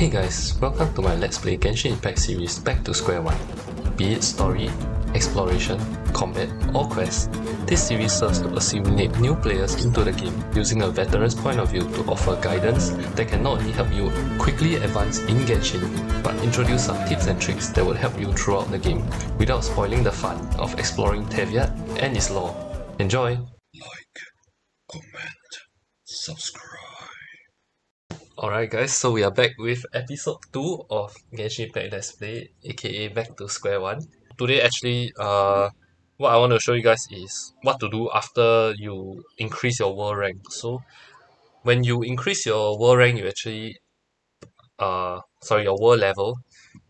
Hey guys, welcome to my Let's Play Genshin Impact series Back to Square One. Be it story, exploration, combat, or quest, this series serves to assimilate new players into the game using a veteran's point of view to offer guidance that can not only help you quickly advance in Genshin, but introduce some tips and tricks that will help you throughout the game without spoiling the fun of exploring Teviat and its lore. Enjoy! Like, comment, subscribe. Alright guys, so we are back with episode 2 of Genshin Impact Let's Play, aka Back to Square One. Today actually, what I want to show you guys is what to do after you increase your world rank. So, when you increase your world rank, you actually, your world level,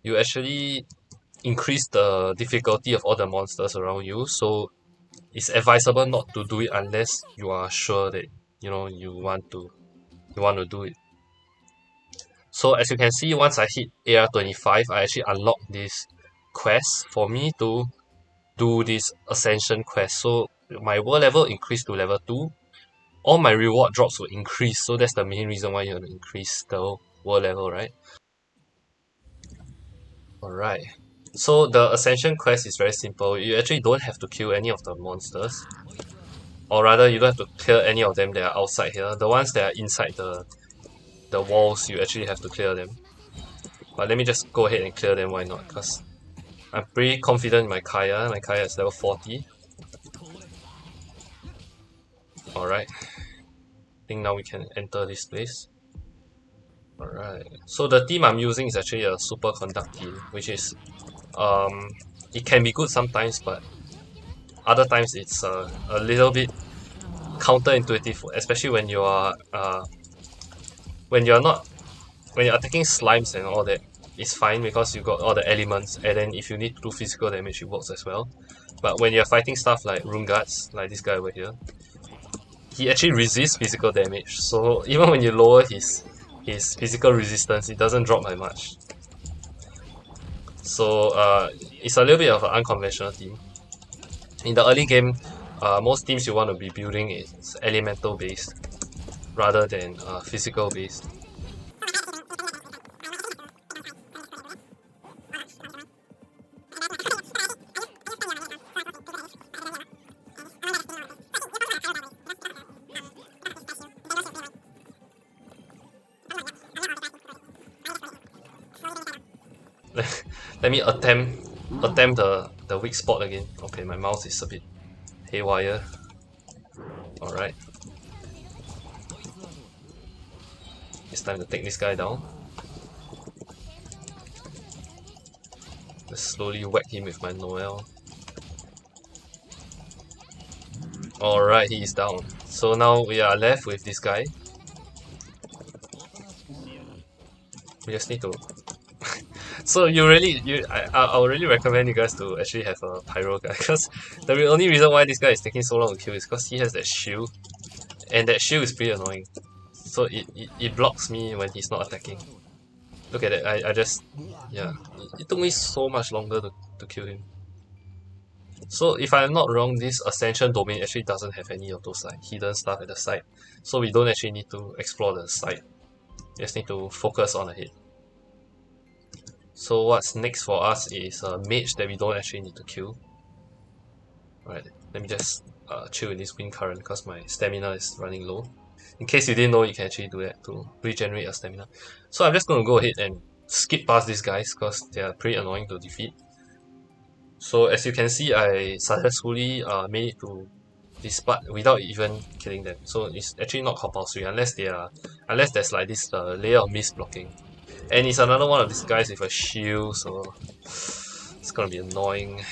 you actually increase the difficulty of all the monsters around you. So, it's advisable not to do it unless you are sure that, you want to do it. So as you can see, once I hit AR 25, I actually unlocked this quest for me to do this Ascension Quest. So my world level increased to level 2. All my reward drops will increase. So that's the main reason why you want to increase the world level, right? Alright. So the Ascension Quest is very simple. You actually don't have to kill any of the monsters. Or rather, you don't have to clear any of them that are outside here. The ones that are inside the walls, you actually have to clear them. But let me just go ahead and clear them, why not? Because I'm pretty confident in my Kaya. My Kaya is level 40. Alright. I think now we can enter this place. Alright. So the team I'm using is actually a super conduct team, which is it can be good sometimes, but other times it's a little bit counterintuitive, especially when you are when you're attacking slimes and all that. It's fine because you got all the elements, and then if you need to do physical damage, it works as well. But when you're fighting stuff like rune guards, like this guy over here, he actually resists physical damage. So even when you lower his physical resistance, it doesn't drop by much. So it's a little bit of an unconventional team. In the early game, most teams you want to be building is elemental based rather than physical based. Let me attempt the weak spot again. Okay, my mouse is a bit haywire. Alright. It's time to take this guy down. Just slowly whack him with my Noel. Alright, he is down. So now we are left with this guy. We just need to... So I would really recommend you guys to actually have a pyro guy, because the only reason why this guy is taking so long to kill is because he has that shield, and that shield is pretty annoying. So it blocks me when he's not attacking. Look at it, it took me so much longer to kill him. So if I'm not wrong, this Ascension domain actually doesn't have any of those like hidden stuff at the side. So we don't actually need to explore the side. We just need to focus on the head. So what's next for us is a mage that we don't actually need to kill. Alright, let me just chill in this wind current because my stamina is running low. In case you didn't know, you can actually do that to regenerate your stamina. So I'm just going to go ahead and skip past these guys because they are pretty annoying to defeat. So as you can see, I successfully made it to this part without even killing them. So it's actually not compulsory unless there's like this layer of mist blocking. And it's another one of these guys with a shield, so it's gonna be annoying.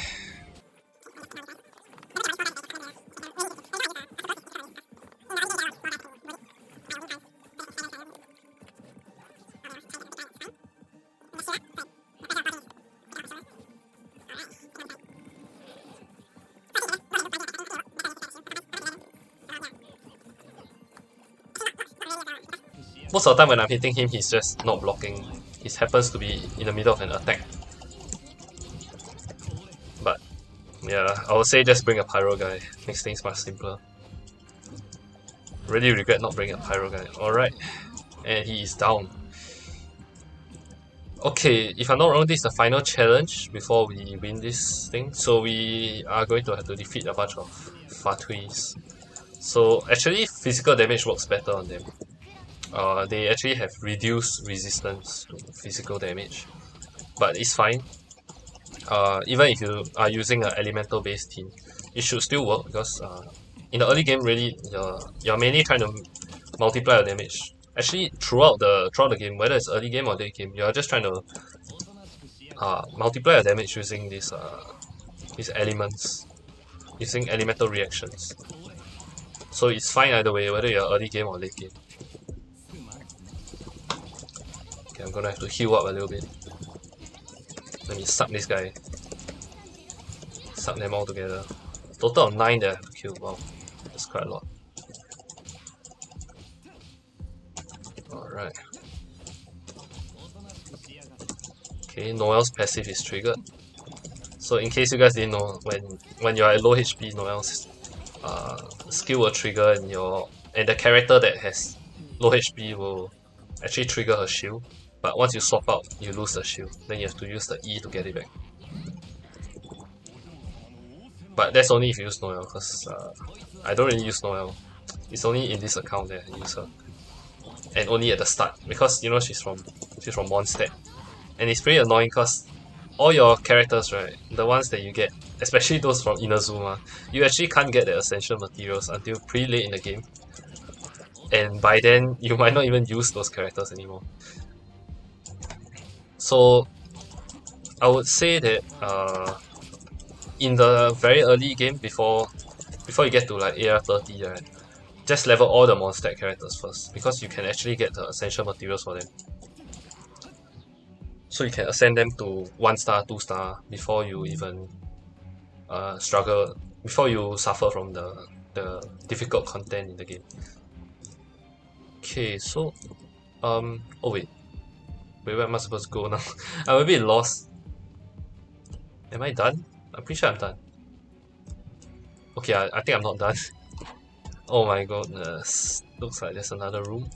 Most of the time when I'm hitting him, he's just not blocking. He happens to be in the middle of an attack. But yeah, I would say just bring a pyro guy. Makes things much simpler. Really regret not bringing a pyro guy. Alright. And he is down. Okay, if I'm not wrong, this is the final challenge before we win this thing. So we are going to have to defeat a bunch of Fatuis. So actually, physical damage works better on them. They actually have reduced resistance to physical damage, but it's fine. Even if you are using an elemental based team, it should still work because in the early game, really, you're mainly trying to multiply your damage. Actually, throughout the game, whether it's early game or late game, you're just trying to multiply your damage using these elements, using elemental reactions. So it's fine either way, whether you're early game or late game. Okay, I'm gonna have to heal up a little bit. Let me suck this guy. Suck them all together. Total of 9 that I have to kill. Wow, that's quite a lot. Alright. Okay, Noel's passive is triggered. So in case you guys didn't know, when you're at low HP, Noel's skill will trigger and the character that has low HP will actually trigger her shield. But once you swap out, you lose the shield. Then you have to use the E to get it back. But that's only if you use Noel, because I don't really use Noel. It's only in this account that I use her. And only at the start, because you know she's from Mondstadt. And it's pretty annoying because all your characters, right, the ones that you get, especially those from Inazuma, you actually can't get the Ascension materials until pretty late in the game. And by then, you might not even use those characters anymore. So, I would say that in the very early game, before you get to like AR 30, right, just level all the Mondstadt characters first, because you can actually get the Ascension materials for them. So you can ascend them to 1 star, 2 star before you even struggle, before you suffer from the difficult content in the game. Okay, so oh wait, where am I supposed to go now? I'm a bit lost. Am I done? I'm pretty sure I'm done. Okay, I think I'm not done. Oh my goodness, looks like there's another room.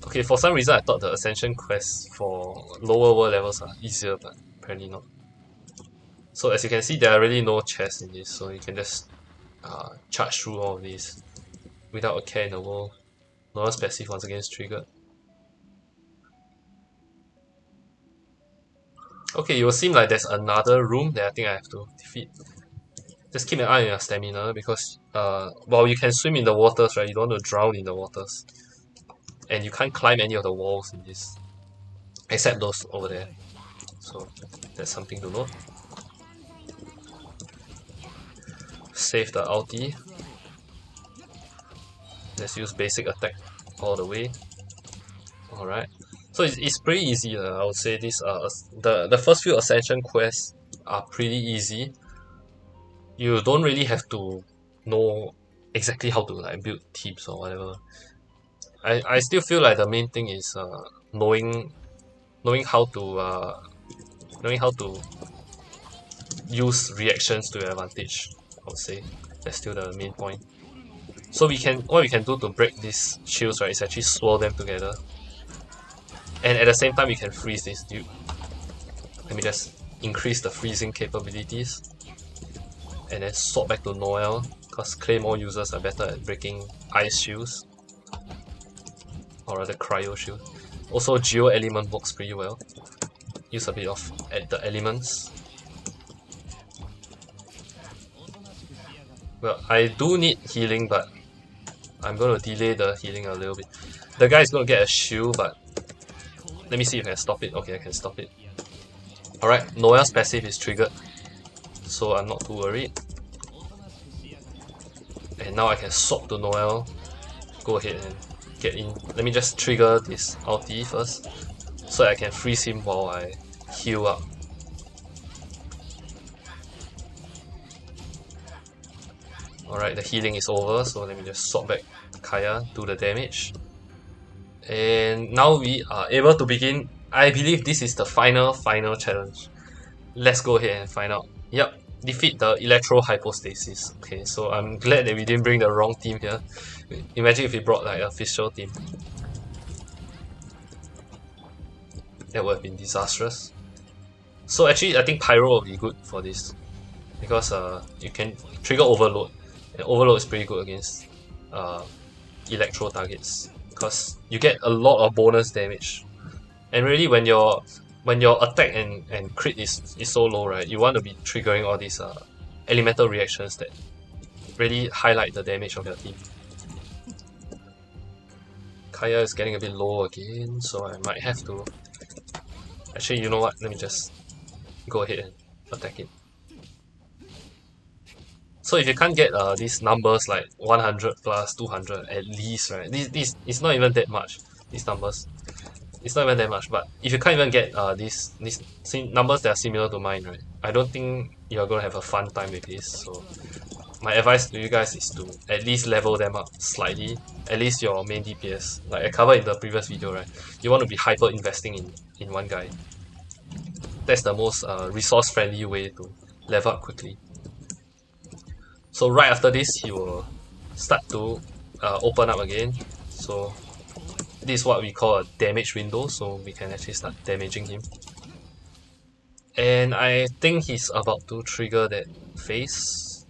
Okay, for some reason I thought the Ascension Quest for lower world levels are easier, but apparently not. So as you can see, there are really no chests in this, so you can just charge through all of these without a care in the world. Nora's passive once again is triggered. Okay, it will seem like there's another room that I think I have to defeat. Just keep an eye on your stamina because while you can swim in the waters, right, you don't want to drown in the waters. And you can't climb any of the walls in this. Except those over there. So that's something to note. Save the ulti. Let's use basic attack all the way. Alright. So it's pretty easy. I would say this the first few Ascension quests are pretty easy. You don't really have to know exactly how to like build teams or whatever. I still feel like the main thing is knowing how to use reactions to your advantage. I would say that's still the main point. So what we can do to break these shields, right, is actually swirl them together. And at the same time, we can freeze this dude. Let me just increase the freezing capabilities. And then swap back to Noel, because Claymore users are better at breaking ice shields. Or rather, cryo shield. Also, Geo Element works pretty well. Use a bit of the elements. Well, I do need healing, but I'm going to delay the healing a little bit. The guy is going to get a shield, but let me see if I can stop it. Okay, I can stop it. Alright, Noel's passive is triggered, so I'm not too worried. And now I can swap to Noel. Go ahead and get in. Let me just trigger this ulti first, so I can freeze him while I heal up. Alright, the healing is over, so let me just swap back Kaya, do the damage. And now we are able to begin. I believe this is the final challenge. Let's go ahead and find out. Yep, defeat the Electro Hypostasis. Okay, so I'm glad that we didn't bring the wrong team here. Imagine if we brought like an official team. That would have been disastrous. So actually, I think Pyro will be good for this because you can trigger Overload, and Overload is pretty good against Electro targets because you get a lot of bonus damage. And really, when your attack and crit is so low, right, you want to be triggering all these elemental reactions that really highlight the damage of your team. Kaya is getting a bit low again, so I might have to... Actually, you know what? Let me just go ahead and attack it. So if you can't get these numbers like 100 plus 200 at least, right? This it's not even that much. These numbers, it's not even that much. But if you can't even get these numbers that are similar to mine, right? I don't think you're gonna have a fun time with this. So my advice to you guys is to at least level them up slightly. At least your main DPS, like I covered in the previous video, right? You want to be hyper investing in one guy. That's the most resource friendly way to level up quickly. So right after this, he will start to open up again. So this is what we call a damage window, so we can actually start damaging him. And I think he's about to trigger that phase.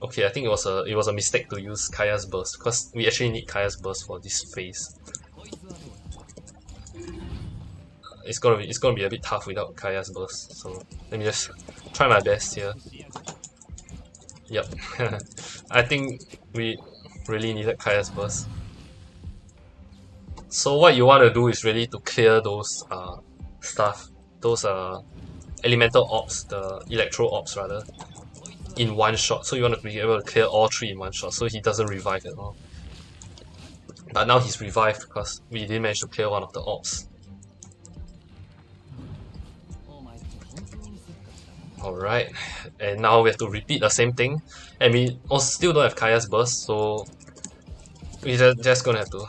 Okay, I think it was a mistake to use Kaya's burst because we actually need Kaya's burst for this phase. It's gonna be a bit tough without Kaya's burst, so let me just try my best here. Yep, I think we really needed Kaya's burst. So what you want to do is really to clear those stuff, those elemental ops, the electro ops rather, in one shot. So you want to be able to clear all three in one shot, so he doesn't revive at all. But now he's revived because we didn't manage to clear one of the ops. Alright, and now we have to repeat the same thing, and we also still don't have Kaya's burst, so we're just gonna have to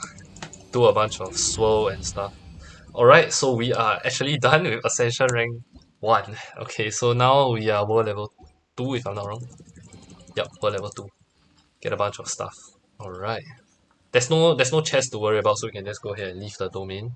do a bunch of swirl and stuff. Alright, so we are actually done with Ascension rank 1. Okay, so now we are world level 2 if I'm not wrong. Yep, world level 2. Get a bunch of stuff. Alright. There's no chest to worry about, so we can just go ahead and leave the domain.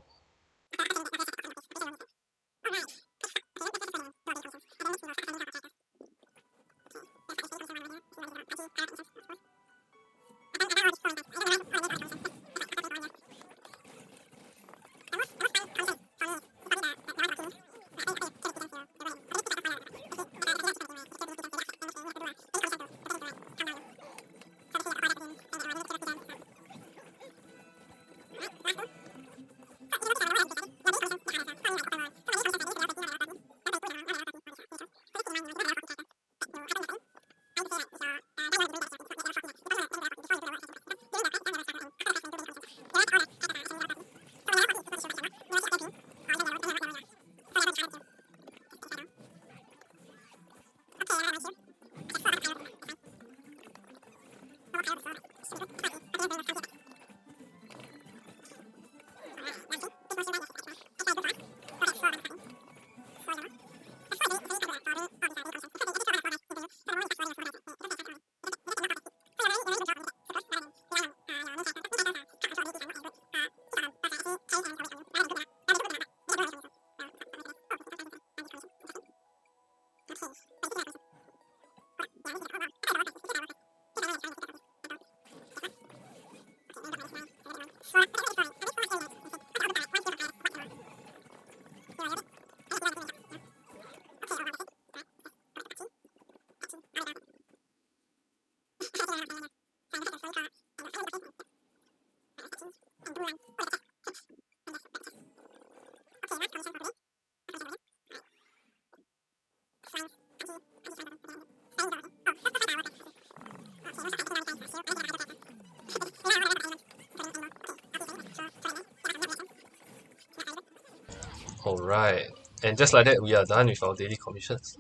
Alright, and just like that, we are done with our daily commissions.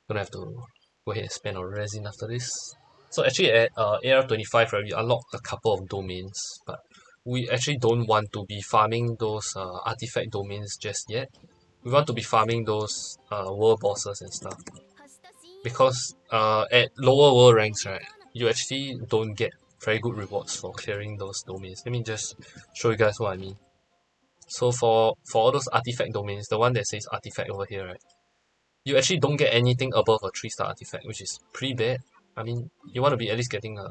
Gonna have to go ahead and spend our resin after this. So actually at AR25, right, we unlocked a couple of domains, but we actually don't want to be farming those artifact domains just yet. We want to be farming those world bosses and stuff. Because at lower world ranks, right, you actually don't get very good rewards for clearing those domains. Let me just show you guys what I mean. So for all those artifact domains, the one that says artifact over here, right? You actually don't get anything above a 3-star artifact, which is pretty bad. I mean, you want to be at least getting a...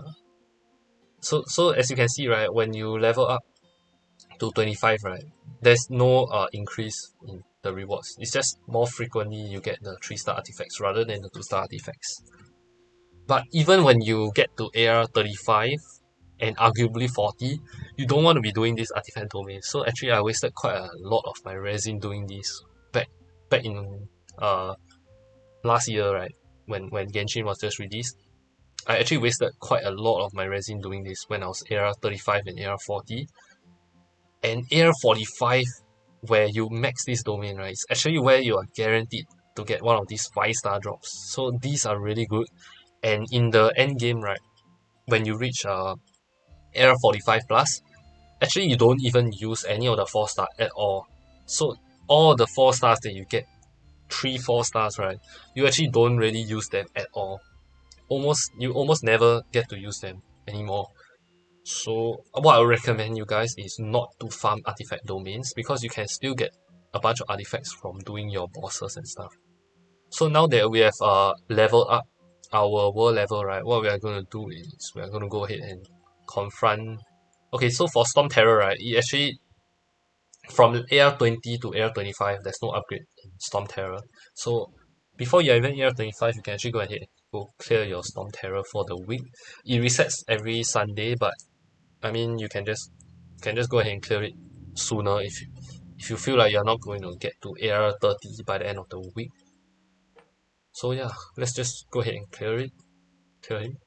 So as you can see, right, when you level up to 25, right, there's no increase in the rewards. It's just more frequently you get the 3-star artifacts rather than the 2-star artifacts. But even when you get to AR 35 and arguably 40, you don't want to be doing this artifact domain. So actually I wasted quite a lot of my resin doing this back in last year, right, when Genshin was just released. I actually wasted quite a lot of my resin doing this when I was AR 35 and AR 40. And AR 45, where you max this domain, right, it's actually where you are guaranteed to get one of these 5-star drops. So these are really good. And in the end game, right, when you reach AR 45 plus, actually you don't even use any of the 4-star at all. So all the 4 stars that you get, 3-4 stars, right, you actually don't really use them at all. You almost never get to use them anymore. So what I would recommend you guys is not to farm artifact domains, because you can still get a bunch of artifacts from doing your bosses and stuff. So now that we have leveled up our world level, right, what we are going to do is we are going to go ahead and confront... Okay, so for Storm Terror, right, it actually, from AR 20 to AR 25, there's no upgrade in Storm Terror. So before you even AR 25, you can actually go ahead and go clear your Storm Terror for the week. It resets every Sunday, but I mean, you can just go ahead and clear it sooner if you feel like you're not going to get to AR 30 by the end of the week. So yeah, let's just go ahead and clear him.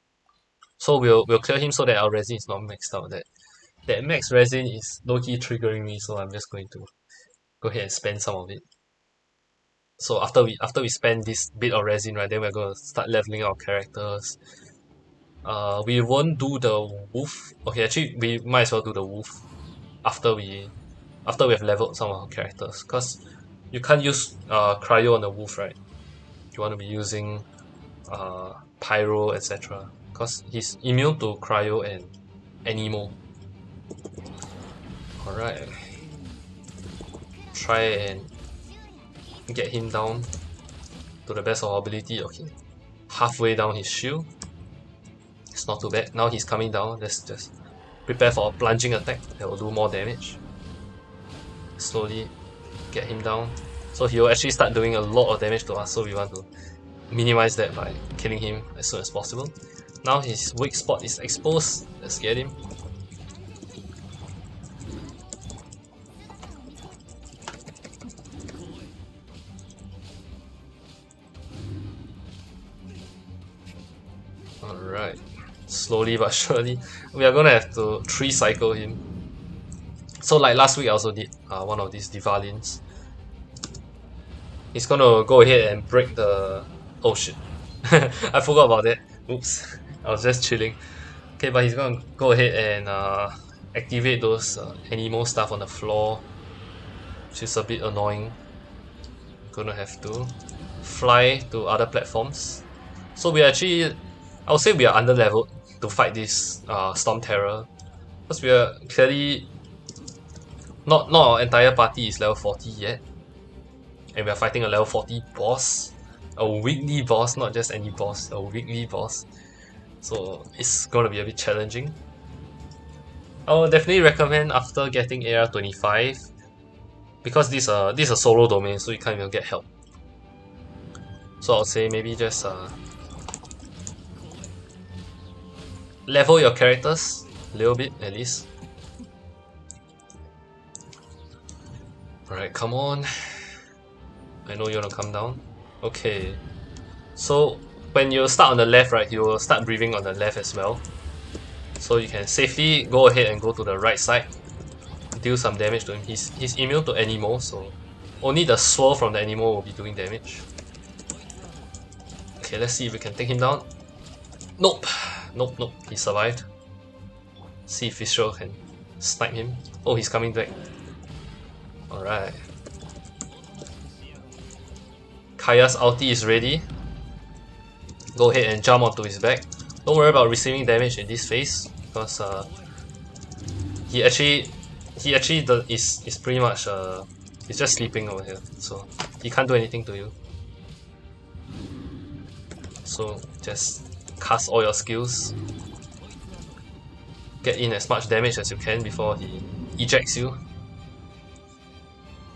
So we'll clear him so that our resin is not maxed out. That max resin is low-key triggering me, so I'm just going to go ahead and spend some of it. So after we spend this bit of resin, right, then we're going to start leveling our characters. We won't do the wolf. Okay, actually we might as well do the wolf after we have leveled some of our characters, because you can't use cryo on the wolf, right? You want to be using pyro, etc., because he's immune to cryo and anemo. Alright, try and get him down to the best of our ability. Okay, halfway down his shield. It's not too bad. Now he's coming down. Let's just prepare for a plunging attack that will do more damage. Slowly get him down. So he will actually start doing a lot of damage to us, so we want to minimize that by killing him as soon as possible. Now his weak spot is exposed. Let's get him. Alright, slowly but surely we are gonna have to 3-cycle him. So like last week I also did one of these Divalins. He's gonna go ahead and break the... Oh shit, I forgot about that. Oops, I was just chilling. Okay, but he's gonna go ahead and activate those animal stuff on the floor, which is a bit annoying. Gonna have to fly to other platforms. So we actually... I would say we are under leveled to fight this Storm Terror, because we are clearly not our entire party is level 40 yet, and we are fighting a level 40 boss, a weekly boss, not just any boss, a weekly boss. So it's gonna be a bit challenging. I would definitely recommend after getting AR 25, because this is a solo domain, so you can't even get help. So I'll say maybe just level your characters a little bit at least. Alright, come on. I know you wanna come down. Okay. So when you start on the left, right, you will start breathing on the left as well. So you can safely go ahead and go to the right side, deal some damage to him. He's immune to Anemo, so only the swirl from the Anemo will be doing damage. Okay, let's see if we can take him down. Nope. Nope, he survived. See if Fischl can snipe him. Oh, he's coming back. Alright. Kaya's ulti is ready. Go ahead and jump onto his back. Don't worry about receiving damage in this phase. because he actually is pretty much he's just sleeping over here, so he can't do anything to you. So just cast all your skills, get in as much damage as you can before he ejects you.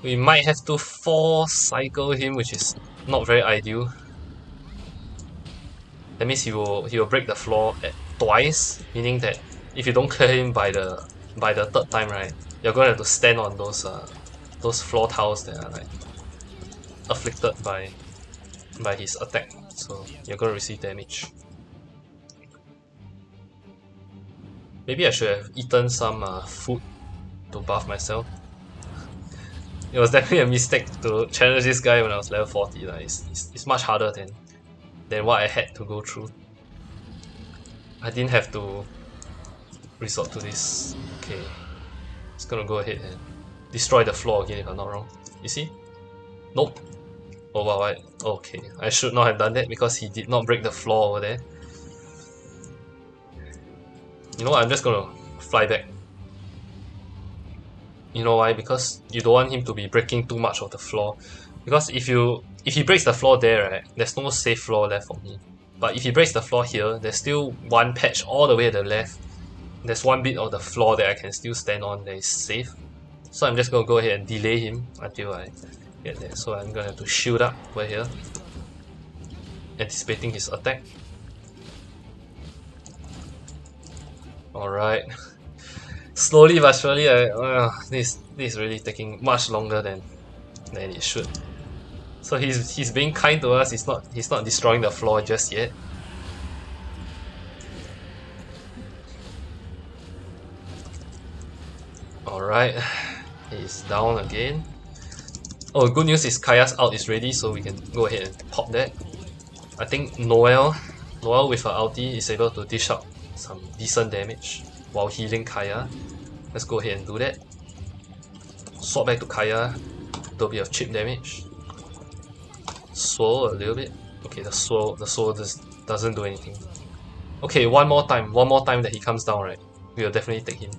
We might have to force cycle him, which is not very ideal. That means he will break the floor twice, meaning that if you don't clear him by the third time, right, you're gonna have to stand on those floor tiles that are like afflicted by his attack, so you're gonna receive damage. Maybe I should have eaten some food to buff myself. It was definitely a mistake to challenge this guy when I was level 40. It's much harder than what I had to go through. I didn't have to resort to this. Okay, it's gonna go ahead and destroy the floor again if I'm not wrong. You see? Nope. Oh wow, okay. I should not have done that because he did not break the floor over there. You know what, I'm just gonna fly back. You know why? Because you don't want him to be breaking too much of the floor. Because if he breaks the floor there, right, there's no safe floor left for me. But if he breaks the floor here, there's still one patch all the way at the left. There's one bit of the floor that I can still stand on that is safe. So I'm just gonna go ahead and delay him until I get there. So I'm gonna have to shield up over here, anticipating his attack. Alright. Slowly but surely, this is really taking much longer than it should. So he's being kind to us. He's not destroying the floor just yet. Alright, he's down again. Oh, good news is Kaya's ult is ready, so we can go ahead and pop that. I think Noel with her ulti is able to dish out some decent damage while healing Kaya. Let's go ahead and do that. Swap back to Kaya, a little bit of chip damage. Swirl a little bit. Okay, the swirl just doesn't do anything. Okay, one more time that he comes down, right? We'll definitely take him.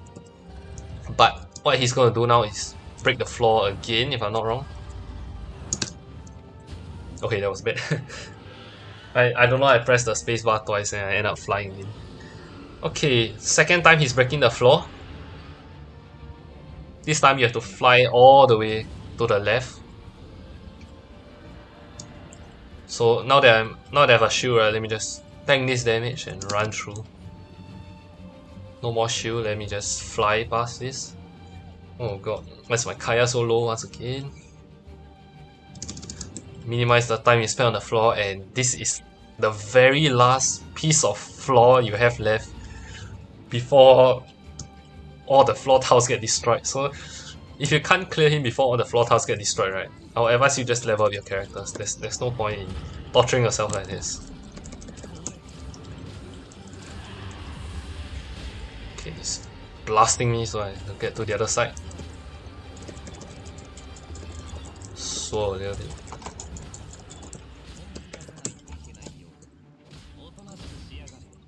But what he's gonna do now is break the floor again, if I'm not wrong. Okay, that was bad. I don't know, I pressed the spacebar twice and I end up flying in. Okay, second time he's breaking the floor. This time you have to fly all the way to the left. So now that I have a shield, right, let me just tank this damage and run through. No more shield, let me just fly past this. Oh god, why's my Kaya so low once again? Minimize the time you spend on the floor, and this is the very last piece of floor you have left before all the floor tiles get destroyed. So if you can't clear him before all the floor tiles get destroyed, right, I'll advise you just level up your characters. There's no point in torturing yourself like this. Okay, he's blasting me so I can get to the other side. Swirl a little bit.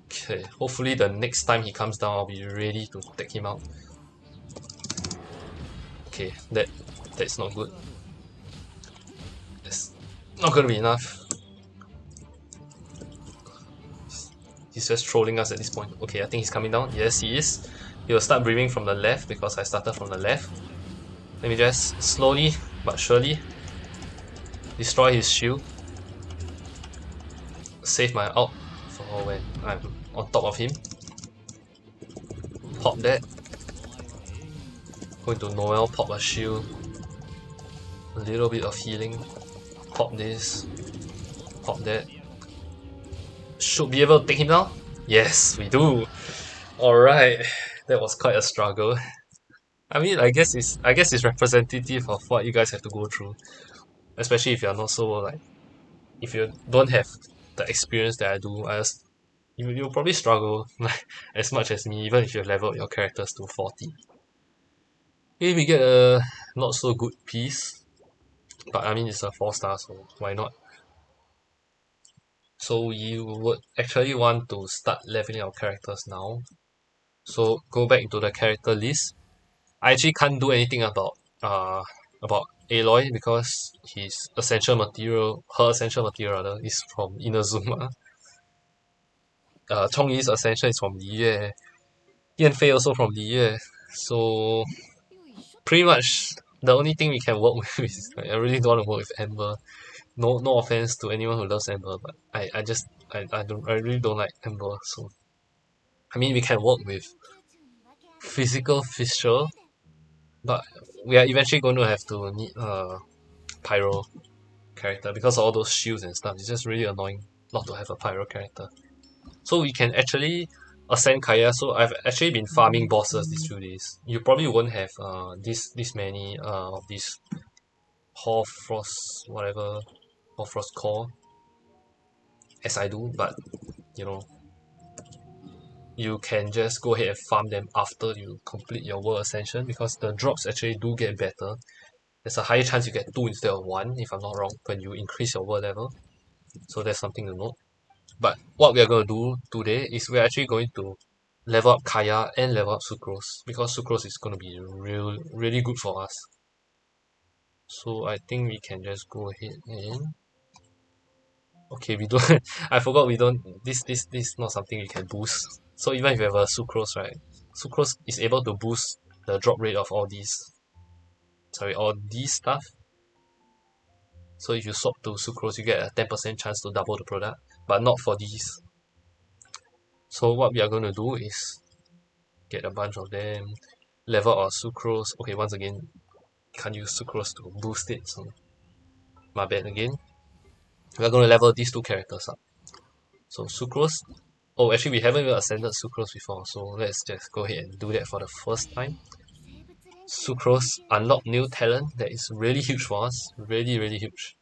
Okay, hopefully the next time he comes down I'll be ready to take him out. Okay, that's not good. That's not gonna be enough. He's just trolling us at this point. Okay, I think he's coming down. Yes, he is. He will start breathing from the left because I started from the left. Let me just slowly but surely destroy his shield. Save my ult for when I'm on top of him. Pop that. Go into Noel, pop a shield. A little bit of healing. Pop this. Pop that. Should be able to take him down? Yes, we do. Alright. That was quite a struggle. I mean, I guess it's representative of what you guys have to go through. Especially if you're not so like, if you don't have the experience that I do, you'll probably struggle as much as me, even if you leveled your characters to 40. Okay, we get a not so good piece, but I mean it's a 4-star, so why not? So you would actually want to start leveling our characters now. So go back into the character list. I actually can't do anything about Aloy because her essential material rather is from Inazuma. Chongyi's ascension is from Liyue. Yanfei also from Liyue. So pretty much the only thing we can work with is like, I really don't want to work with Amber. No offense to anyone who loves Amber, but I really don't like Amber. So I mean we can work with physical Fisher, but we are eventually going to have to need Pyro character because of all those shields and stuff. It's just really annoying not to have a Pyro character. So we can actually ascend Kaya. So I've actually been farming bosses these few days. You probably won't have this many of these Hoarfrost whatever Hoarfrost core as I do, but you know you can just go ahead and farm them after you complete your world ascension because the drops actually do get better. There's a higher chance you get 2 instead of 1 if I'm not wrong when you increase your world level. So that's something to note. But what we are going to do today is we're actually going to level up Kaya and level up Sucrose because Sucrose is going to be really good for us. So I think we can just go ahead and okay, we don't I forgot we don't this is not something we can boost. So even if you have a Sucrose, right? Sucrose is able to boost the drop rate of all these stuff. So if you swap to Sucrose, you get a 10% chance to double the product, but not for these. So what we are going to do is get a bunch of them, level our Sucrose. Okay, once again, can't use Sucrose to boost it, so my bad again. We are going to level these two characters up. So Sucrose. Oh, actually, we haven't even ascended Sucrose before, so let's just go ahead and do that for the first time. Sucrose unlock new talent that is really huge for us. Really huge.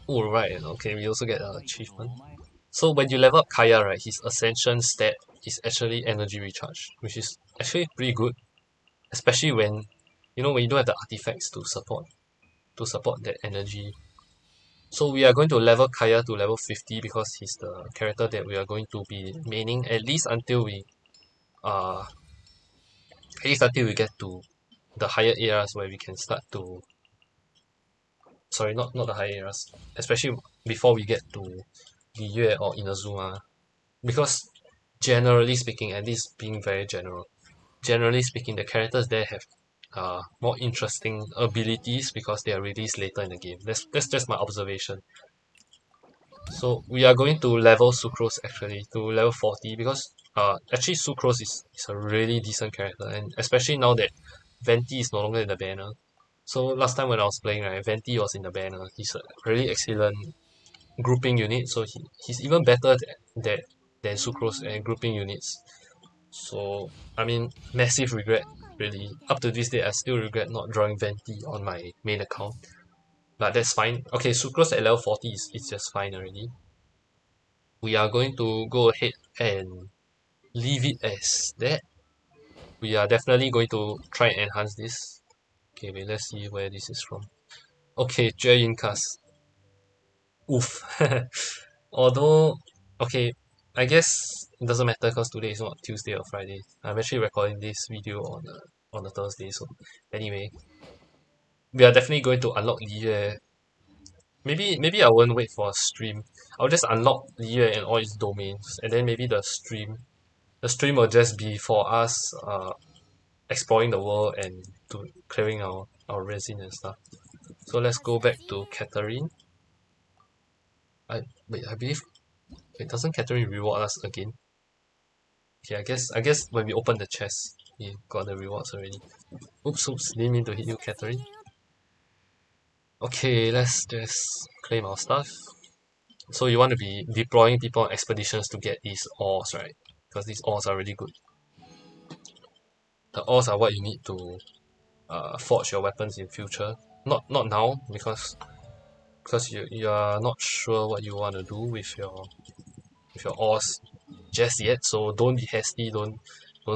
Oh, right. Okay, we also get an achievement. So when you level up Kaya, right, his ascension stat is actually energy recharge, which is actually pretty good, especially when when you don't have the artifacts to support that energy. So we are going to level Kaya to level 50 because he's the character that we are going to be maining uh at least until we get to the higher eras where we can start to sorry not the higher eras, especially before we get to Liyue or Inazuma. Because generally speaking, and this being very generally speaking, the characters there have more interesting abilities because they are released later in the game. That's just my observation. So we are going to level Sucrose actually to level 40 because actually Sucrose is a really decent character, and especially now that Venti is no longer in the banner. So last time when I was playing, right, Venti was in the banner. He's a really excellent grouping unit, so he's even better than Sucrose and grouping units. So I mean, massive regret really. Up to this day, I still regret not drawing Venti on my main account. But that's fine. Okay, Sucrose at level 40 is just fine already. We are going to go ahead and leave it as that. We are definitely going to try and enhance this. Okay, wait, let's see where this is from. Okay, Jue Cast. Oof. Although, okay, I guess it doesn't matter because today is not Tuesday or Friday. I'm actually recording this video on a Thursday, so anyway, we are definitely going to unlock Liyue. Maybe I won't wait for a stream. I'll just unlock Liyue and all its domains, and then maybe the stream will just be for us exploring the world and to clearing our resin and stuff. So let's go back to Catherine. I believe it doesn't Catherine reward us again. Okay, I guess when we open the chest, we got the rewards already. Oops, didn't mean to hit you, Catherine. Okay, let's just claim our stuff. So you want to be deploying people on expeditions to get these ores, right? Because these ores are really good. The ores are what you need to forge your weapons in future. Not now because you are not sure what you want to do with your ores just yet. So don't be hasty. Don't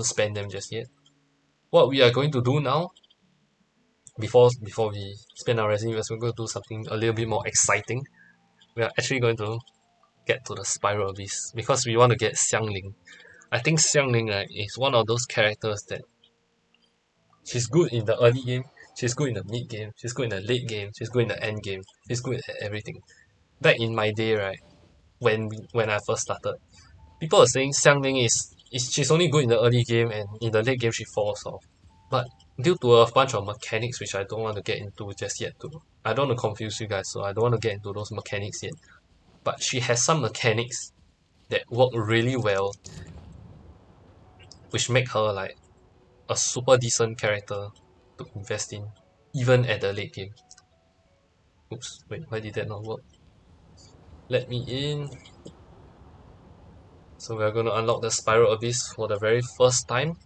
spend them just yet. What we are going to do now before we spend our resin, we're going to do something a little bit more exciting. We are actually going to get to the spiral abyss because we want to get Xiangling. I think Xiangling, right, is one of those characters that she's good in the early game, she's good in the mid game, she's good in the late game, she's good in the end game, she's good at everything. Back in my day, right, when I first started, people are saying Xiangling is she's only good in the early game and in the late game she falls off. But due to a bunch of mechanics which I don't want to get into just yet too. I don't want to confuse you guys, so I don't want to get into those mechanics yet. But she has some mechanics that work really well, which make her like a super decent character to invest in, even at the late game. Oops, wait, why did that not work? Let me in. So we're going to unlock the Spiral Abyss for the very first time.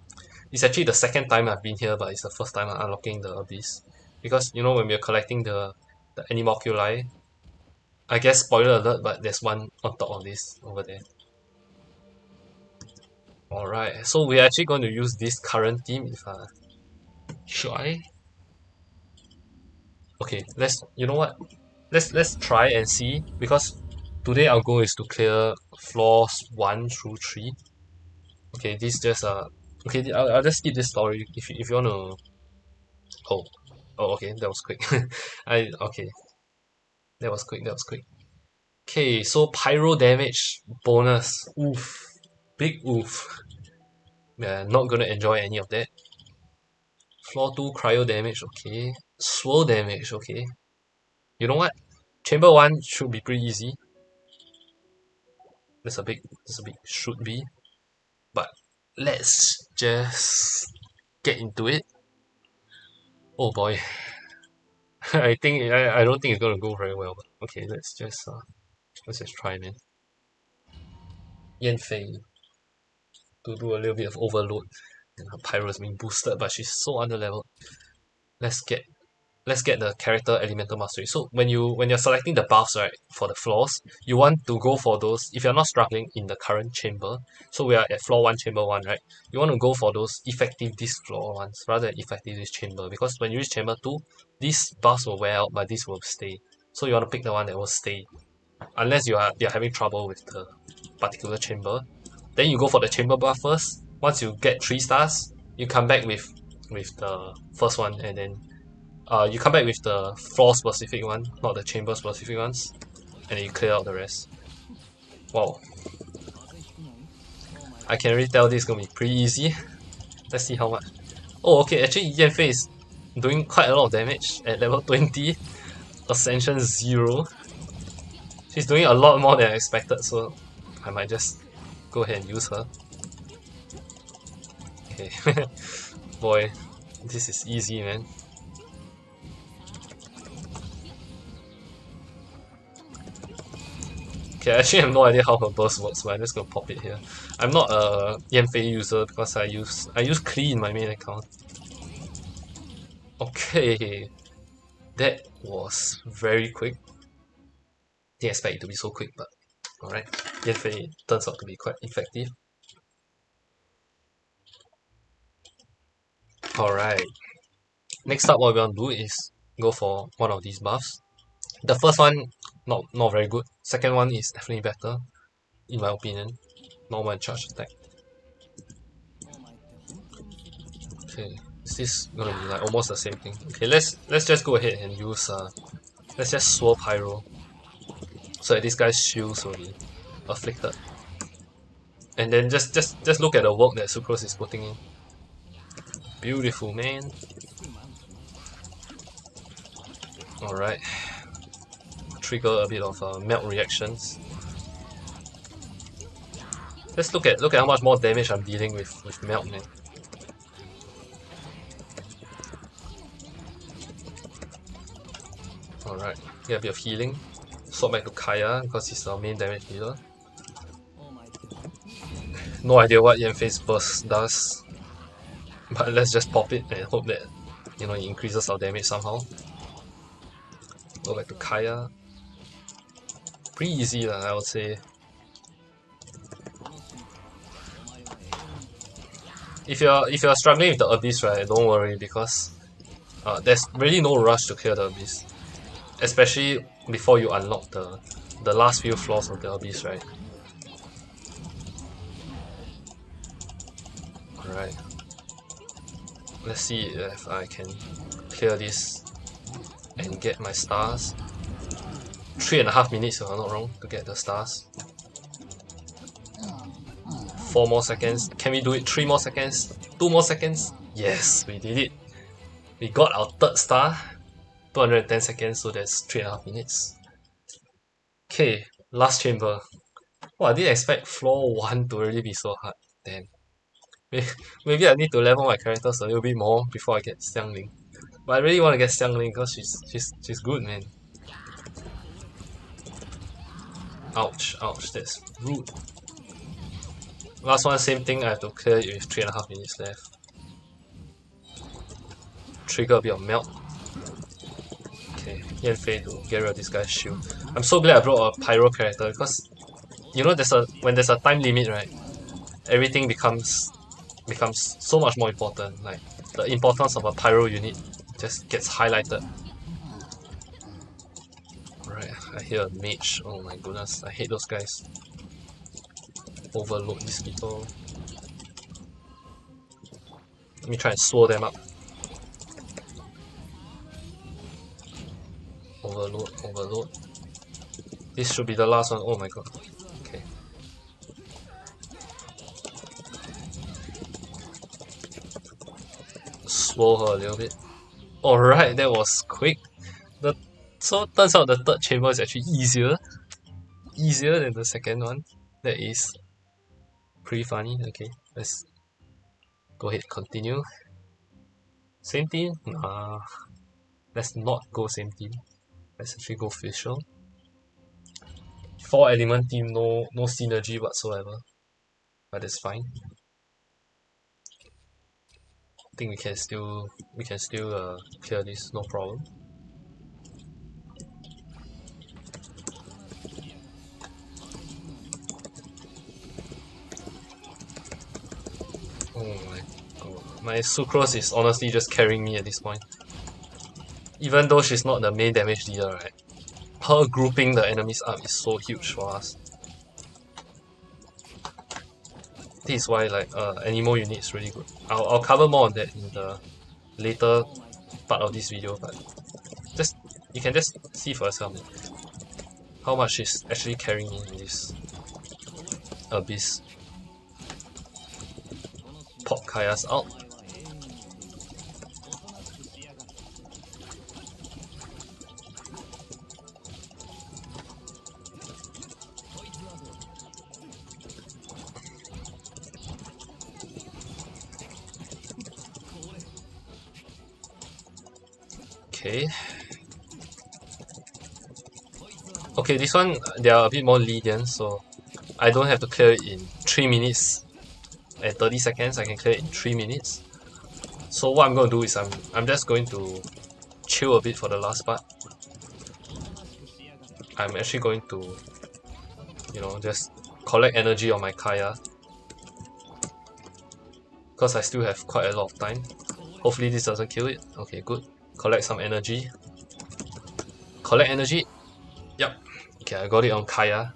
It's actually the second time I've been here, but it's the first time I'm unlocking the Abyss. Because, you know, when we're collecting the Animalculi, I guess spoiler alert, but there's one on top of this over there. Alright, so we're actually going to use this current team if should I? Okay, you know what? Let's try and see, because today our goal is to clear floors 1 through 3. Okay, this just okay, I'll just skip this story if you want to. Oh, okay, that was quick. Okay, that was quick. Okay, so pyro damage bonus. Oof, big oof. Yeah, not gonna enjoy any of that. Floor 2 cryo damage. Okay, swirl damage. Okay, you know what? Chamber 1 should be pretty easy. That's a big should be. But let's just get into it. Oh boy. I don't think it's gonna go very well, but okay, let's just try, man. Yanfei to do a little bit of overload. And her pyro is being boosted, but she's so underleveled. Let's get let's get the character elemental mastery. So when you're selecting the buffs, right, for the floors, you want to go for those if you're not struggling in the current chamber. So we are at floor 1, chamber 1, right? You want to go for those effective this floor ones rather than effective this chamber, because when you reach chamber 2, these buffs will wear out, but this will stay. So you want to pick the one that will stay. Unless you're having trouble with the particular chamber. Then you go for the chamber buff first. Once you get 3 stars, you come back with the first one, and then you come back with the floor specific one, not the chamber specific ones, and then you clear out the rest. Wow. I can already tell this is gonna be pretty easy. Let's see how much. Oh, okay, actually Yanfei is doing quite a lot of damage at level 20. Ascension 0. She's doing a lot more than I expected, so I might just go ahead and use her. Okay. Boy, this is easy, man. Okay, I actually have no idea how her burst works, but I'm just gonna pop it here. I'm not a Yanfei user because I use Klee in my main account. Okay, that was very quick. Didn't expect it to be so quick, but alright. Yanfei turns out to be quite effective. Alright. Next up, what we want to do is go for one of these buffs. The first one, not very good. Second one is definitely better, in my opinion. Normal and charge attack. Okay, is this gonna be like almost the same thing? Okay, let's just go ahead and use let's just swirl pyro, so that this guy's shields will be afflicted. And then just look at the work that Sucrose is putting in. Beautiful, man. Alright. Trigger a bit of melt reactions. Let's look at how much more damage I'm dealing with melt, man. Alright, get a bit of healing. Swap back to Kaya because he's our main damage dealer. No idea what Yanfei's burst does, but let's just pop it and hope that, you know, it increases our damage somehow. Go back to Kaya. Pretty easy, I would say. If you're struggling with the Abyss, right, don't worry, because there's really no rush to clear the Abyss, especially before you unlock the last few floors of the Abyss, right? Alright. Let's see if I can clear this and get my stars. 3.5 minutes if I'm not wrong to get the stars. 4 more seconds. Can we do it? 3 more seconds? 2 more seconds? Yes, we did it. We got our third star. 210 seconds, so that's 3.5 minutes. Okay, last chamber. Oh, I didn't expect floor 1 to really be so hard. Damn. Maybe I need to level my characters a little bit more before I get Xiangling. But I really want to get Xiangling because she's good, man. Ouch, ouch, that's rude. Last one, same thing, I have to clear it with 3.5 minutes left. Trigger a bit of melt. Okay, Yanfei to get rid of this guy's shield. I'm so glad I brought a pyro character because you know when there's a time limit, right? Everything becomes so much more important. Like the importance of a pyro unit just gets highlighted. Right, I hear a mage. Oh my goodness, I hate those guys. Overload these people. Let me try and swirl them up. Overload, overload. This should be the last one. Oh my god. Okay. Swirl her a little bit. Alright, that was quick. So it turns out the third chamber is actually easier than the second one. That is pretty funny. Okay, let's go ahead and continue. Same team? Nah, let's not go same team. Let's actually go official. 4 element team, no synergy whatsoever, but it's fine. I think we can still clear this, no problem. Oh my god. My Sucrose is honestly just carrying me at this point. Even though she's not the main damage dealer, right? Her grouping the enemies up is so huge for us. This is why like Anemo unit is really good. I'll cover more on that in the later part of this video, but you can just see for yourself how much she's actually carrying me in this abyss. Pop Kaya's out. Okay, this one they are a bit more lenient, so I don't have to clear it in 3 minutes and 30 seconds. I can clear it in 3 minutes. So what I'm going to do is I'm just going to chill a bit for the last part. I'm actually going to, you know, just collect energy on my Kaya because I still have quite a lot of time. Hopefully this doesn't kill it. Okay, good. Collect some energy. Collect energy. Yep. Okay, I got it on Kaya.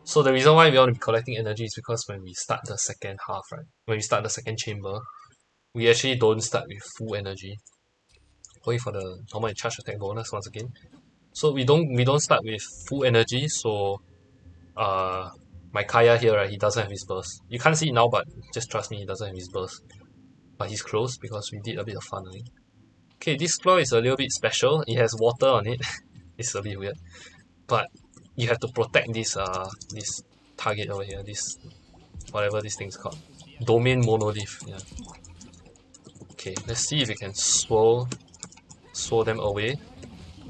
So the reason why we want to be collecting energy is because when we start the second half, right? When we start the second chamber, we actually don't start with full energy. Going for the normal charge attack bonus once again. So we don't start with full energy, so my Kaya here, right, he doesn't have his burst. You can't see it now, but just trust me, he doesn't have his burst. But he's close because we did a bit of funneling. Okay, this floor is a little bit special. It has water on it. It's a bit weird. But you have to protect this this target over here, this whatever this thing's called. Domain monolith, yeah. Okay, let's see if we can swirl them away.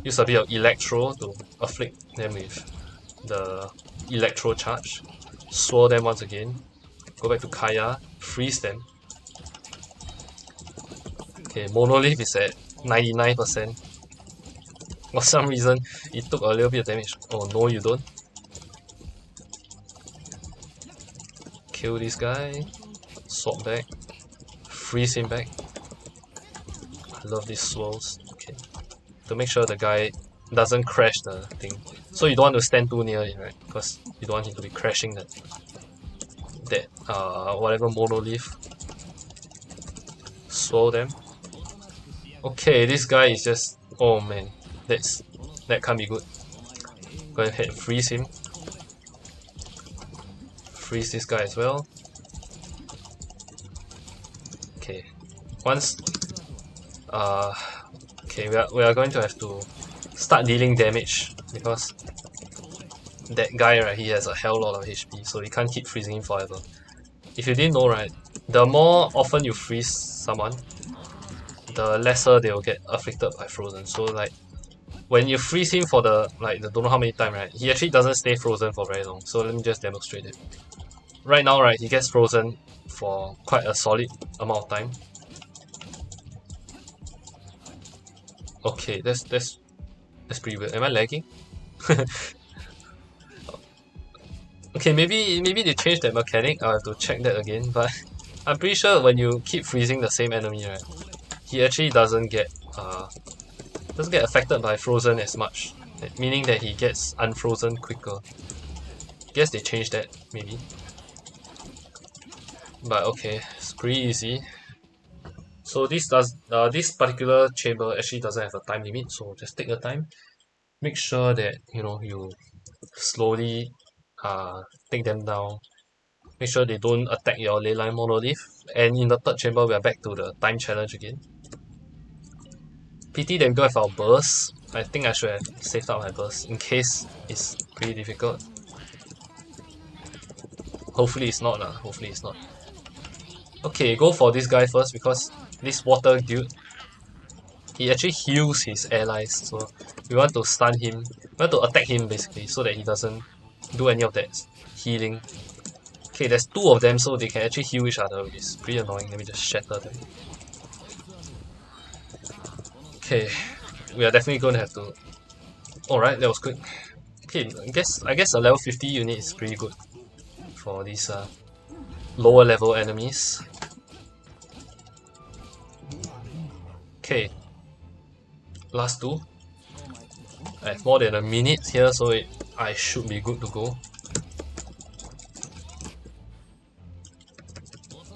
Use a bit of electro to afflict them with the electro charge. Swirl them once again. Go back to Kaya, freeze them. Okay, monolith is at 99%. For some reason, it took a little bit of damage. Oh no, you don't. Kill this guy. Swap back. Freeze him back. I love these swirls. Okay. To make sure the guy doesn't crash the thing. So you don't want to stand too near it, right? Because you don't want him to be crashing that whatever monolith. Swirl them. Okay, this guy is just... Oh man, that can't be good. Go ahead and freeze him. Freeze this guy as well. Okay, once... okay, we are going to have to start dealing damage because that guy, right, he has a hell lot of HP, so you can't keep freezing him forever. If you didn't know, right, the more often you freeze someone, the lesser they will get afflicted by frozen. So like, when you freeze him for the don't know how many times, right, he actually doesn't stay frozen for very long. So let me just demonstrate it. Right now, right, he gets frozen for quite a solid amount of time. Okay, that's pretty weird. Am I lagging? Okay, maybe they changed that mechanic. I'll have to check that again. But I'm pretty sure when you keep freezing the same enemy, right, he actually doesn't get affected by frozen as much. Meaning that he gets unfrozen quicker. Guess they changed that maybe. But okay, it's pretty easy. So this particular chamber actually doesn't have a time limit, so just take your time. Make sure that you slowly take them down. Make sure they don't attack your leyline monolith. And in the third chamber, we are back to the time challenge again. Pity that we don't have our burst. I think I should have saved up my burst in case it's pretty difficult. Hopefully it's not lah. Hopefully it's not. Okay, go for this guy first because this water dude, he actually heals his allies. So we want to stun him. We want to attack him basically so that he doesn't do any of that healing. Okay, there's two of them, so they can actually heal each other, which is pretty annoying. Let me just shatter them. Okay, we are definitely going to have to... Alright, that was quick. Okay, I guess a level 50 unit is pretty good for these lower level enemies. Okay, last two. I have more than a minute here, so I should be good to go.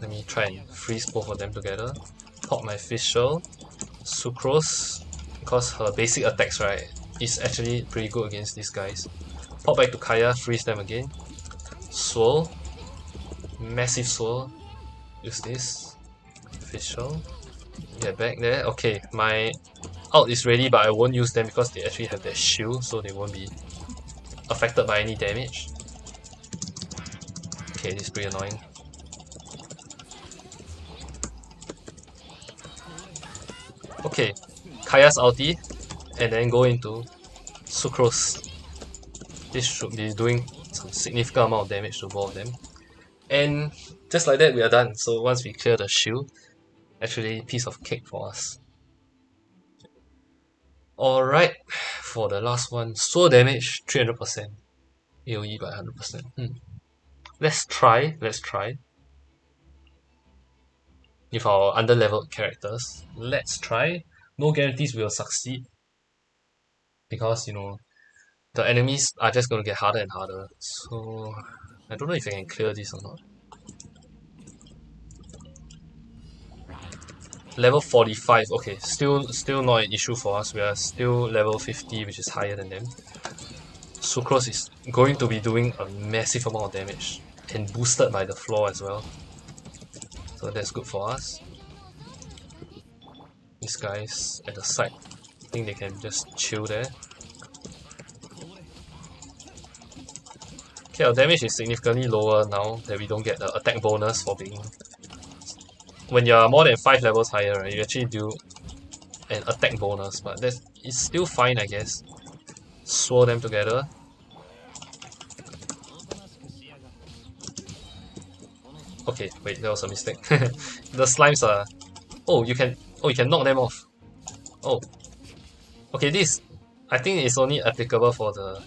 Let me try and freeze both of them together. Pop my fish shell. Sucrose, because her basic attacks, right, is actually pretty good against these guys. Pop back to Kaya, freeze them again. Swirl. Massive swirl. Use this. Fish shell. Get back there. Okay, my ult is ready, but I won't use them because they actually have their shield, so they won't be affected by any damage. Okay, this is pretty annoying. Okay, Kaya's ulti, and then go into Sucrose. This should be doing some significant amount of damage to both of them. And just like that, we are done. So once we clear the shield, actually piece of cake for us. Alright, for the last one, sword damage 300%, AoE by 100%. Let's try. With our under-leveled characters. Let's try. No guarantees we'll succeed. Because, the enemies are just going to get harder and harder. So, I don't know if I can clear this or not. Level 45. Okay, still not an issue for us. We are still level 50, which is higher than them. Sucrose is going to be doing a massive amount of damage. And boosted by the floor as well. So that's good for us. These guys at the side, I think they can just chill there. Okay, our damage is significantly lower now that we don't get the attack bonus for being... When you're more than 5 levels higher, right, you actually do an attack bonus, but it's still fine, I guess. Swirl them together. Okay, wait, that was a mistake. The slimes are... Oh, you can knock them off. Oh. Okay, this... I think it's only applicable for the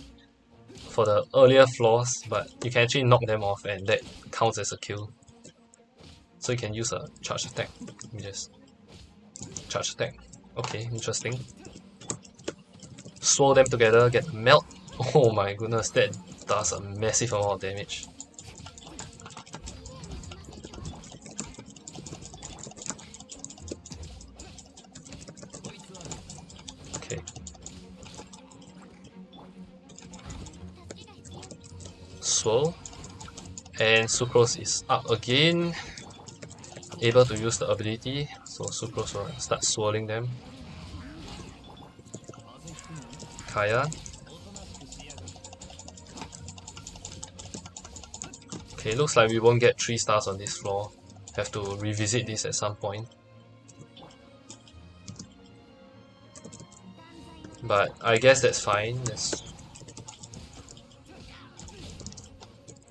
earlier floors, but you can actually knock them off and that counts as a kill. So you can use a charge attack. Let me just... Charge attack. Okay, interesting. Swirl them together, get the melt. Oh my goodness, that does a massive amount of damage. Okay. Swirl. And Sucrose is up again. Able to use the ability. So Sucrose will start swirling them. Kaya. Okay, looks like we won't get 3 stars on this floor. Have to revisit this at some point. But I guess that's fine.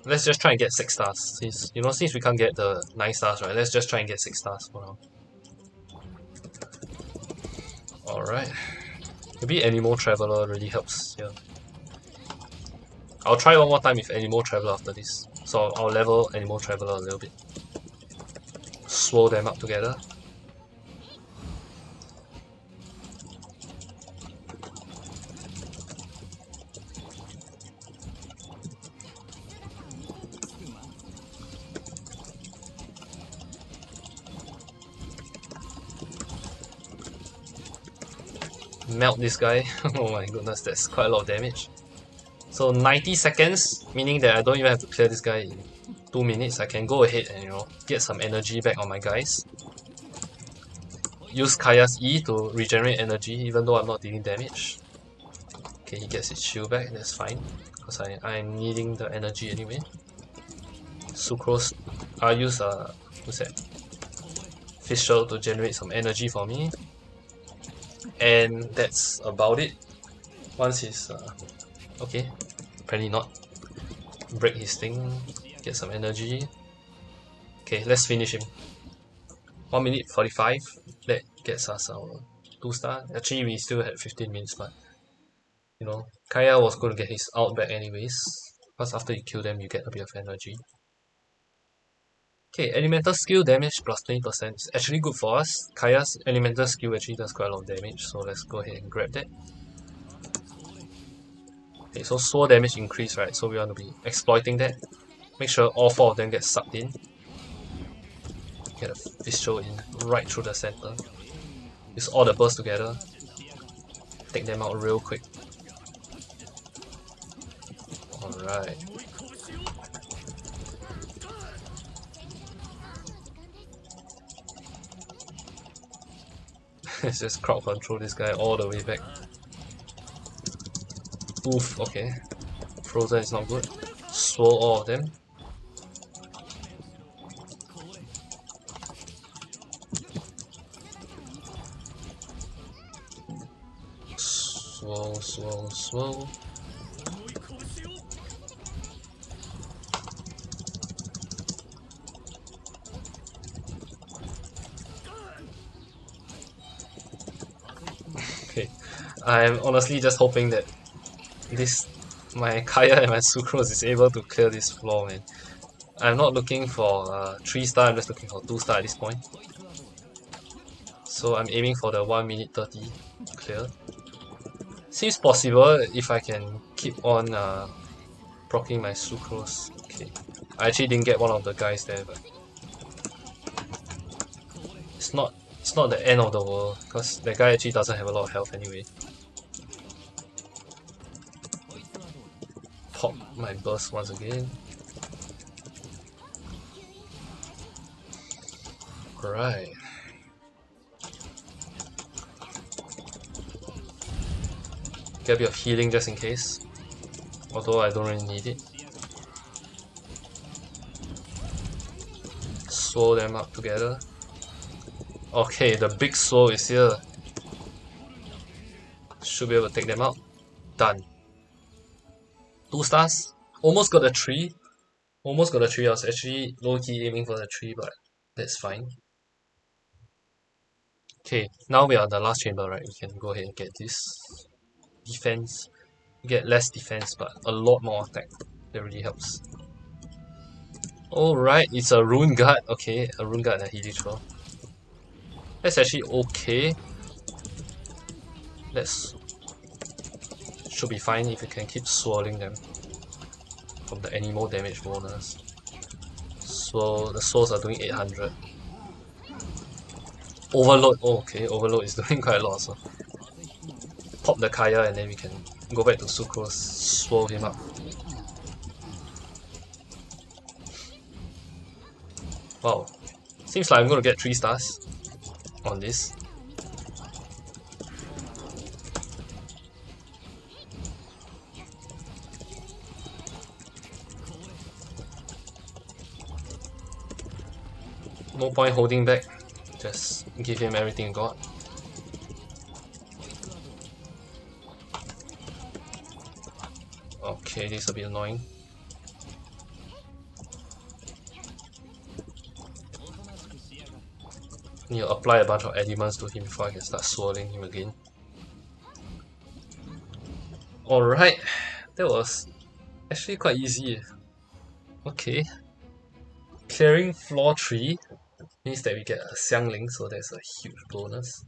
Let's just try and get 6 stars. Since we can't get the 9 stars, right? Let's just try and get 6 stars for now. Alright. Maybe Animal Traveler really helps here. I'll try one more time with Animal Traveler after this. So I'll level Animal Traveler a little bit. Swirl them up together. Melt this guy. Oh my goodness, that's quite a lot of damage. So 90 seconds, meaning that I don't even have to clear this guy in 2 minutes. I can go ahead and get some energy back on my guys. Use Kaya's E to regenerate energy even though I'm not dealing damage. Okay, he gets his shield back, that's fine. Because I'm needing the energy anyway. Sucrose, I'll use what's that? Fischl to generate some energy for me. And that's about it. Once he's okay, apparently not. Break his thing, get some energy. Okay, let's finish him. 1 minute 45. That gets us our 2 star. Actually, we still had 15 minutes, but Kaya was going to get his ult back anyways. Because after you kill them, you get a bit of energy. Okay, elemental skill damage plus 20% is actually good for us. Kaya's elemental skill actually does quite a lot of damage, so let's go ahead and grab that. Okay, so sword damage increase, right? So we want to be exploiting that. Make sure all 4 of them get sucked in. Get a Fischl in right through the center. Use all the bursts together. Take them out real quick. Alright. Let's just crowd control this guy all the way back. Oof, okay. Frozen is not good. Swirl all of them. Swirl, swirl. Okay, I'm honestly just hoping that my Kaya and my Sucrose is able to clear this floor, man. I'm not looking for 3 star, I'm just looking for 2 star at this point. So I'm aiming for the 1 minute 30 clear. Seems possible if I can keep on proccing my Sucrose. Okay, I actually didn't get one of the guys there, but it's not the end of the world, because that guy actually doesn't have a lot of health anyway. Pop my burst once again. Right. Get a bit of healing just in case. Although I don't really need it. Swirl them up together. Okay, the big swirl is here. Should be able to take them out. Done. 2 stars. Almost got a 3. Almost got a 3. I was actually low-key aiming for the 3, but that's fine. Okay, now we are at the last chamber, right? We can go ahead and get this. Defense. You get less defense, but a lot more attack. That really helps. Alright, it's a Rune Guard. Okay, a Rune Guard and a Helix Troll. That's actually okay. Should be fine if you can keep swirling them from the animal damage bonus. So the souls are doing 800. Overload. Oh, okay, Overload is doing quite a lot also. pop the Kaya and then we can go back to Sucrose, swirl him up. Wow, seems like I'm gonna get 3 stars on this. No point holding back, just give him everything you got. Okay, this is a bit annoying. Need to apply a bunch of elements to him before I can start swirling him again. Alright, that was actually quite easy. Okay. Clearing floor 3 means that we get a Xiangling, so that's a huge bonus.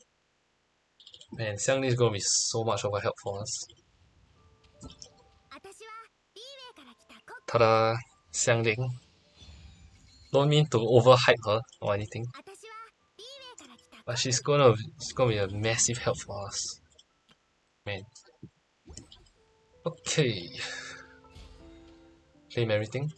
Man, Xiangling is gonna be so much of a help for us. Ta-da! Xiangling. Don't mean to overhype her or anything, but she's gonna be a massive help for us. Man. Okay. Claim everything.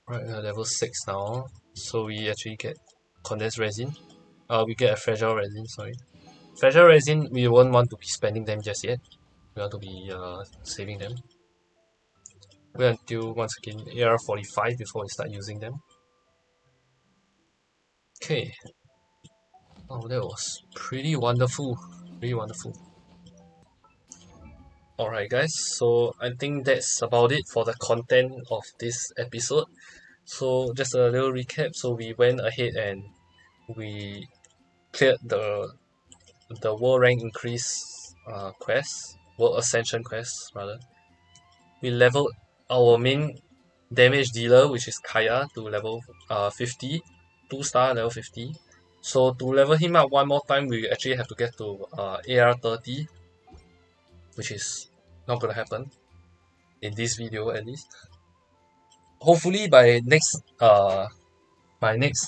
Right, we're level 6 now, so we actually get condensed resin. We get a fragile resin, sorry. Fragile resin, we won't want to be spending them just yet. We want to be saving them. Wait until, once again, AR 45 before we start using them. Okay. Oh, that was pretty wonderful. Pretty wonderful. Alright guys, so I think that's about it for the content of this episode. So just a little recap. So we went ahead and we cleared the world rank increase quest, world ascension quest rather. We leveled our main damage dealer, which is Kaya, to level 50, 2 star level 50. So to level him up one more time, we actually have to get to AR 30, which is not gonna happen in this video at least. Hopefully by next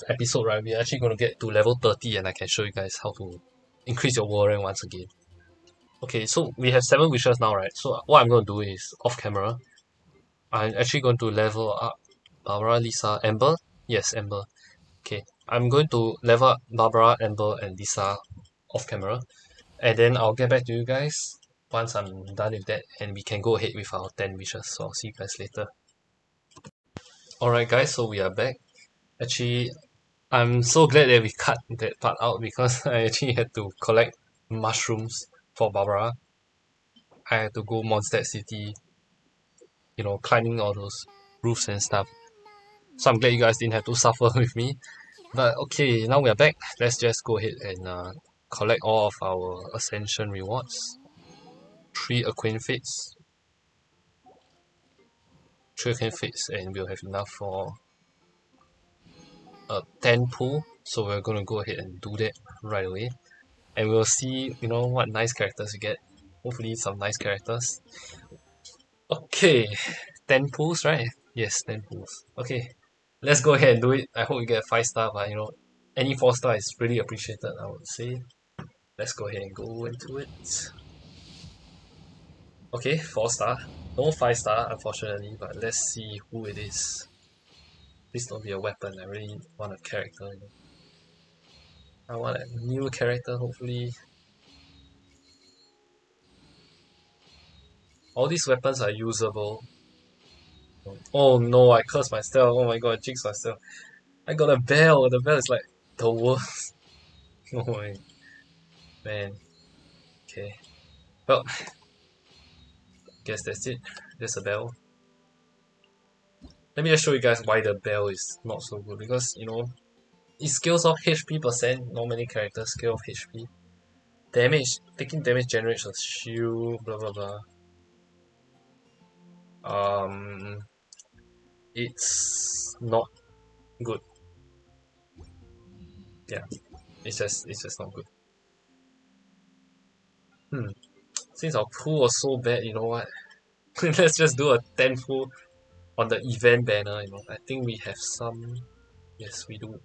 episode, right, we're actually gonna get to level 30 and I can show you guys how to increase your world rank once again. Okay, so we have 7 wishes now, right? So what I'm gonna do is off camera, I'm actually going to level up Barbara, Lisa, Amber. Yes, Amber. Okay, I'm going to level up Barbara, Amber, and Lisa off camera, and then I'll get back to you guys once I'm done with that, and we can go ahead with our 10 wishes. So I'll see you guys later. Alright guys, so we are back. Actually, I'm so glad that we cut that part out because I actually had to collect mushrooms for Barbara. I had to go Mondstadt City, climbing all those roofs and stuff. So I'm glad you guys didn't have to suffer with me. But okay, now we are back. Let's just go ahead and collect all of our Ascension rewards. 3 Acquaint Fates. 3 Acquaint Fates, and we'll have enough for a 10 pool. So we're gonna go ahead and do that right away. And we'll see, what nice characters we get. Hopefully some nice characters. Okay, 10 pools, right? Yes, 10 pools. Okay, let's go ahead and do it. I hope we get a 5 star, but any 4 star is really appreciated, I would say. Let's go ahead and go into it. Okay, 4 star. No 5 star, unfortunately, but let's see who it is. Please don't be a weapon. I really want a character. I want a new character, hopefully. All these weapons are usable. Oh no, I cursed myself. Oh my god, I jinxed myself. I got a bell. The bell is like the worst. Oh my man. Okay. Well, guess that's it. There's a bell. Let me just show you guys why the bell is not so good, because it scales off HP percent. Not many characters scale off HP. Damage, taking damage generates a shield, blah blah blah. It's not good. Yeah, it's just not good. Since our pool was so bad, you know what? Let's just do a 10 pool on the event banner. I think we have some. Yes, we do.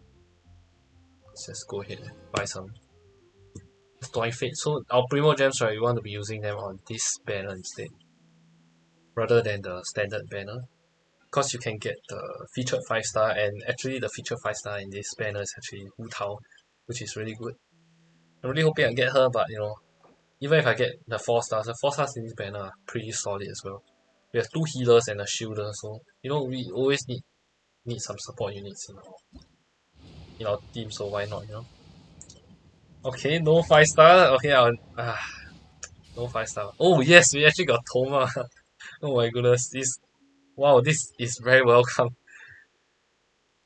let's just go ahead and buy some Story Fate. So our Primo Gems, right, we want to be using them on this banner instead, rather than the standard banner. Because you can get the featured 5 star, and actually the featured 5 star in this banner is actually Wu Tao, which is really good. I'm really hoping I get her, but even if I get the 4 stars in this banner are pretty solid as well. We have 2 healers and a shielder, so we always need some support units in our team, so why not? Okay, no 5 star. Okay, no 5 star. Oh yes, we actually got Toma. Oh my goodness, this is very welcome.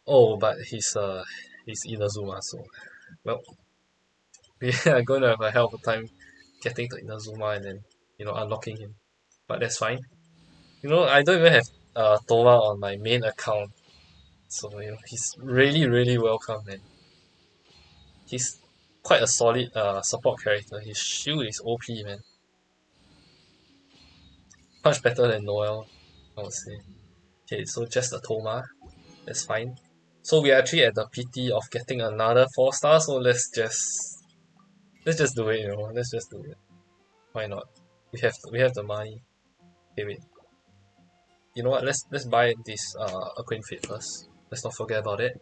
Oh, but he's Inazuma, so well, we are going to have a hell of a time getting to Inazuma and then unlocking him. But that's fine. I don't even have Toma on my main account, so he's really really welcome, and he's quite a solid support character. His shield is OP, man, much better than Noel, I would say. Okay, so just a Toma, that's fine. So we're actually at the PT of getting another 4 star, so let's just do it. Let's just do it. Why not? We have the money. Okay, wait. You know what? Let's buy this Aquin Fit first. Let's not forget about it.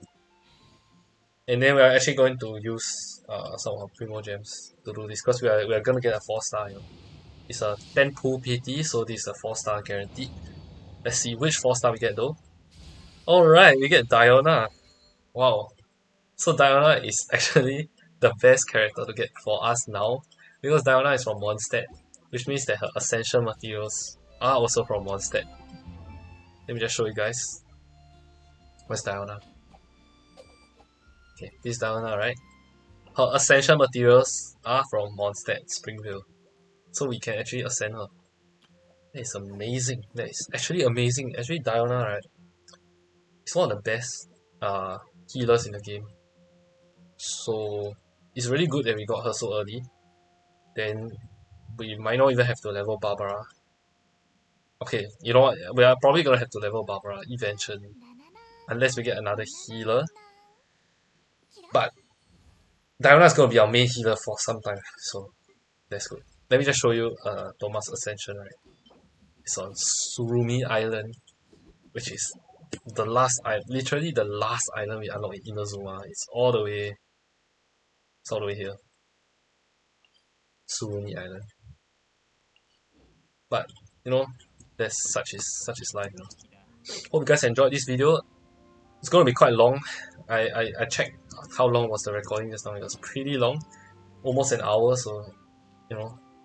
And then we're actually going to use some of our Primo Gems to do this, because we are gonna get a 4 star. It's a 10 pool PT, so this is a 4 star guaranteed. Let's see which 4 star we get though. Alright, we get Diona. Wow. So Diona is actually the best character to get for us now, because Diona is from Mondstadt, which means that her Ascension materials are also from Mondstadt. Let me just show you guys. Where's Diona? Okay, this is Diona, right? Her Ascension materials are from Mondstadt, Springville. So we can actually ascend her. That is amazing. That is actually amazing. Actually, Diona, right, is one of the best healers in the game. So it's really good that we got her so early. Then we might not even have to level Barbara. Okay, you know what? We are probably gonna have to level Barbara eventually, unless we get another healer. But Diana is gonna be our main healer for some time, so that's good. Let me just show you Thomas Ascension. Right, it's on Surumi Island, which is literally the last island we unlock in Inazuma. It's all the way here, Surumi Island. But you know, that's such is life. Hope you guys enjoyed this video. It's gonna be quite long. I checked how long was the recording just now. It was pretty long, almost an hour. So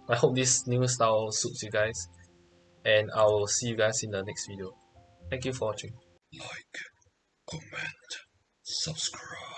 I hope this new style suits you guys, and I will see you guys in the next video. Thank you for watching. Like, comment, subscribe.